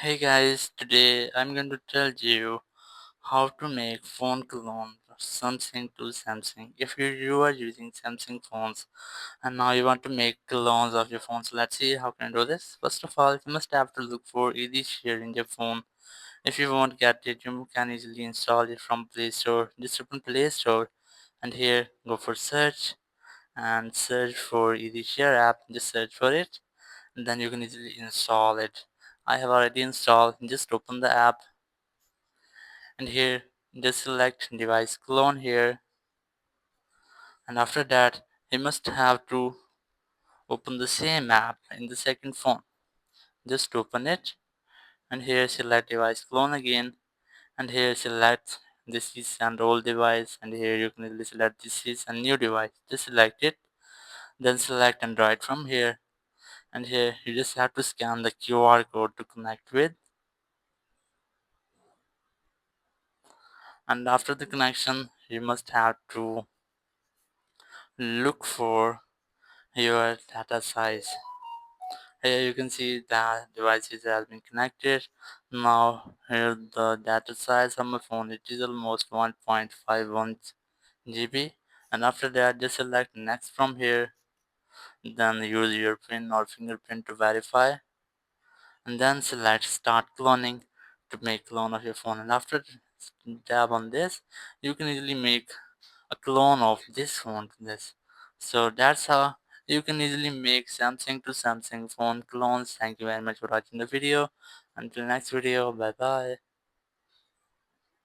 Hey guys, today I'm going to tell you how to make phone clone Samsung to Samsung. If you are using Samsung phones and now you want to make clones of your phones, let's see how can I do this. First of all, you must have to look for easy share in your phone. If you won't get it, you can easily install it from Play Store. Just open Play Store and here go for search and search for easy share app. Just search for it and then you can easily install it. I have already installed. Just open the app and here just select device clone here, and after that you must have to open the same app in the second phone. Just open it and here select device clone again, and here select this is an old device, and here you can easily select this is a new device. Just select it, then select Android from here, and here you just have to scan the QR code to connect with. And after the connection you must have to look for your data size. Here you can see that devices has been connected. Now here the data size of my phone, it is almost 1.51 GB, and after that just select next from here, then use your pin or fingerprint to verify, and then select start cloning to make clone of your phone. And after tap on this, you can easily make a clone of this phone to this. So that's how you can easily make Samsung to Samsung phone clones. Thank you very much for watching the video. Until next video, bye bye.